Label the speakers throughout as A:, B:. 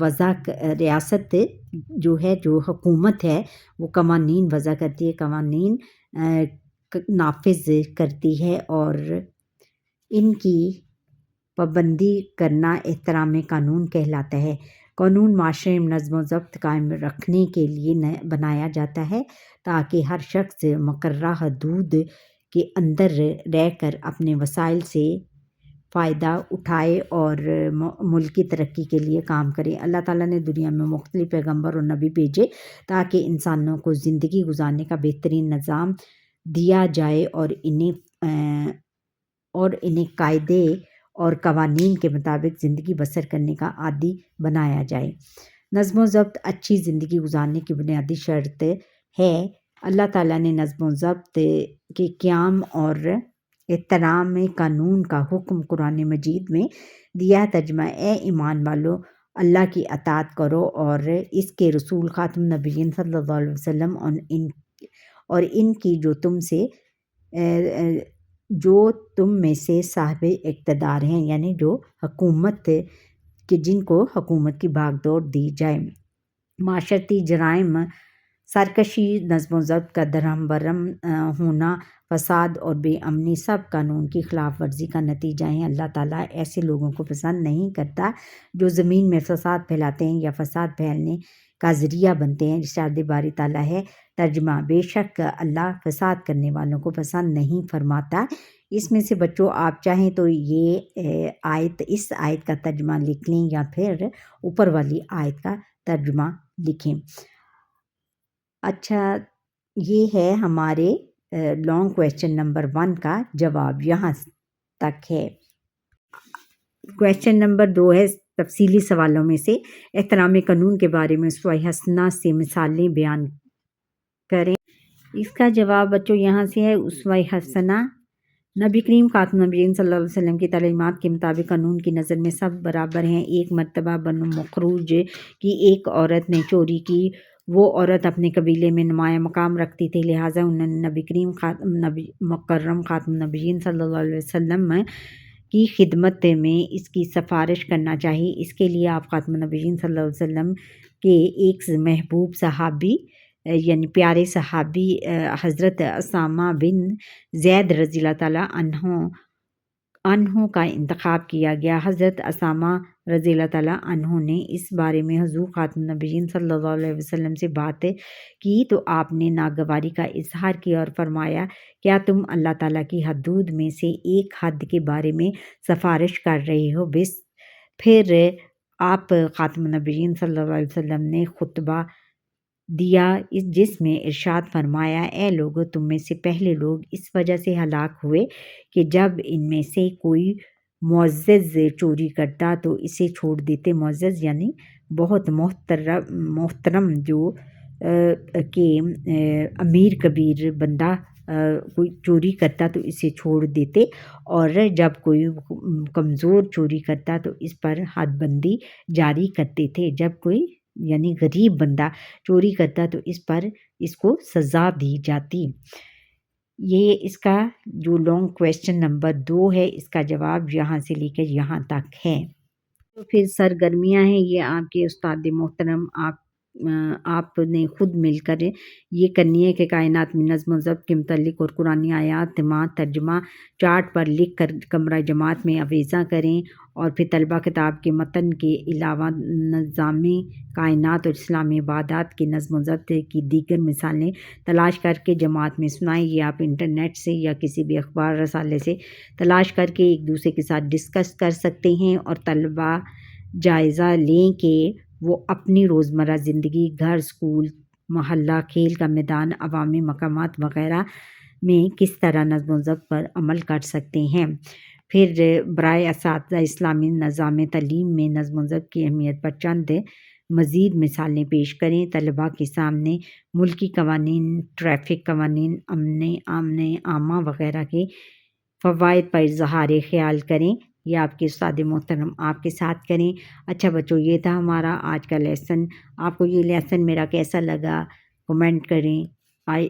A: وضع ریاست جو ہے جو حکومت ہے وہ قوانین وضع کرتی ہے، قوانین نافذ کرتی ہے اور ان کی پابندی کرنا احترام قانون کہلاتا ہے۔ قانون معاشرے میں نظم و ضبط قائم رکھنے کے لیے بنایا جاتا ہے تاکہ ہر شخص مقررہ حدود کے اندر رہ کر اپنے وسائل سے فائدہ اٹھائے اور ملک کی ترقی کے لیے کام کرے۔ اللہ تعالیٰ نے دنیا میں مختلف پیغمبر اور نبی بھیجے تاکہ انسانوں کو زندگی گزارنے کا بہترین نظام دیا جائے اور انہیں قاعدے اور قوانین کے مطابق زندگی بسر کرنے کا عادی بنایا جائے۔ نظم و ضبط اچھی زندگی گزارنے کی بنیادی شرط ہے۔ اللہ تعالیٰ نے نظم و ضبط کے قیام اور احترام قانون کا حکم قرآن مجید میں دیا۔ ترجمہ: اے ایمان والو، اللہ کی اطاعت کرو اور اس کے رسول خاتم النبیین صلی اللہ علیہ وسلم اور ان کی جو تم میں سے صاحب اقتدار ہیں، یعنی جو حکومت کہ جن کو حکومت کی بھاگ دوڑ دی جائے۔ معاشرتی جرائم، سرکشی، نظم و ضبط کا درہم برہم ہونا، فساد اور بے امنی سب قانون کی خلاف ورزی کا نتیجہ ہیں۔ اللہ تعالیٰ ایسے لوگوں کو پسند نہیں کرتا جو زمین میں فساد پھیلاتے ہیں یا فساد پھیلنے کا ذریعہ بنتے ہیں۔ ارشاد باری تعالیٰ ہے۔ ترجمہ: بے شک اللہ فساد کرنے والوں کو پسند نہیں فرماتا۔ اس میں سے بچوں آپ چاہیں تو اس آیت کا ترجمہ لکھ لیں یا پھر اوپر والی آیت کا ترجمہ لکھیں۔ اچھا، یہ ہے ہمارے لانگ کویسچن نمبر 1 کا جواب، یہاں تک ہے۔ کویسچن نمبر 2 ہے تفصیلی سوالوں میں سے احترام قانون کے بارے میں اسوہ حسنہ سے مثالیں بیان کریں۔ اس کا جواب بچوں یہاں سے ہے۔ اسوہ حسنہ، نبی کریم خاتم النبیین صلی اللہ علیہ وسلم کی تعلیمات کے مطابق قانون کی نظر میں سب برابر ہیں۔ ایک مرتبہ بنو مخرج کی ایک عورت نے چوری کی۔ وہ عورت اپنے قبیلے میں نمایاں مقام رکھتی تھی، لہٰذا انہوں نے نبی کریم مکرم خاتم النبیین صلی اللہ علیہ وسلم کی خدمت میں اس کی سفارش کرنا چاہی۔ اس کے لیے آپ خاتم النبیین صلی اللہ علیہ وسلم کے ایک محبوب صحابی یعنی پیارے صحابی حضرت اسامہ بن زید رضی اللہ تعالیٰ عنہ کا انتخاب کیا گیا۔ حضرت اسامہ رضی اللہ تعالیٰ عنہ نے اس بارے میں حضور خاتم النبیین صلی اللہ علیہ وسلم سے بات کی تو آپ نے ناگواری کا اظہار کیا اور فرمایا، کیا تم اللہ تعالیٰ کی حدود میں سے ایک حد کے بارے میں سفارش کر رہے ہو؟ پھر آپ خاتم النبیین صلی اللہ علیہ وسلم نے خطبہ دیا جس میں ارشاد فرمایا، اے لوگو، تم میں سے پہلے لوگ اس وجہ سے ہلاک ہوئے کہ جب ان میں سے کوئی معزز چوری کرتا تو اسے چھوڑ دیتے۔ معزز یعنی بہت محترم جو کہ امیر کبیر بندہ کوئی چوری کرتا تو اسے چھوڑ دیتے، اور جب کوئی کمزور چوری کرتا تو اس پر حد بندی جاری کرتے تھے۔ جب کوئی یعنی غریب بندہ چوری کرتا تو اس کو سزا دی جاتی۔ یہ اس کا جو لانگ کویسچن نمبر 2 ہے، اس کا جواب یہاں سے لے کر یہاں تک ہے۔ تو پھر سرگرمیاں ہیں، یہ آپ کے استاد محترم آپ نے خود مل کر یہ کرنی ہے کہ کائنات میں نظم و ضبط کے متعلق اور قرآنی آیات مع ترجمہ چارٹ پر لکھ کر کمرہ جماعت میں آویزاں کریں، اور پھر طلبہ کتاب کے متن کے علاوہ نظام کائنات اور اسلامی عبادات کے نظم و ضبط کی دیگر مثالیں تلاش کر کے جماعت میں سنائیں۔ یہ آپ انٹرنیٹ سے یا کسی بھی اخبار رسالے سے تلاش کر کے ایک دوسرے کے ساتھ ڈسکس کر سکتے ہیں، اور طلبہ جائزہ لیں کہ وہ اپنی روزمرہ زندگی، گھر، اسکول، محلہ، کھیل کا میدان، عوامی مقامات وغیرہ میں کس طرح نظم و ضبط پر عمل کر سکتے ہیں۔ پھر برائے اساتذہ اسلامی نظام تعلیم میں نظم و ضبط کی اہمیت پر چند مزید مثالیں پیش کریں۔ طلباء کے سامنے ملکی قوانین، ٹریفک قوانین، امن عامہ وغیرہ کے فوائد پر اظہار خیال کریں۔ یہ آپ کے استاد محترم آپ کے ساتھ کریں۔ اچھا بچوں، یہ تھا ہمارا آج کا لیسن۔ آپ کو یہ لیسن میرا کیسا لگا کمنٹ کریں،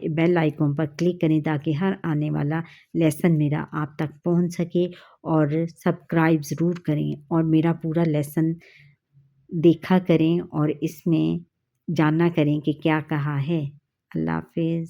A: بیل آئیکن پر کلک کریں تاکہ ہر آنے والا لیسن میرا آپ تک پہنچ سکے، اور سبسکرائب ضرور کریں، اور میرا پورا لیسن دیکھا کریں اور اس میں جانا کریں کہ کیا کہا ہے۔ اللہ حافظ۔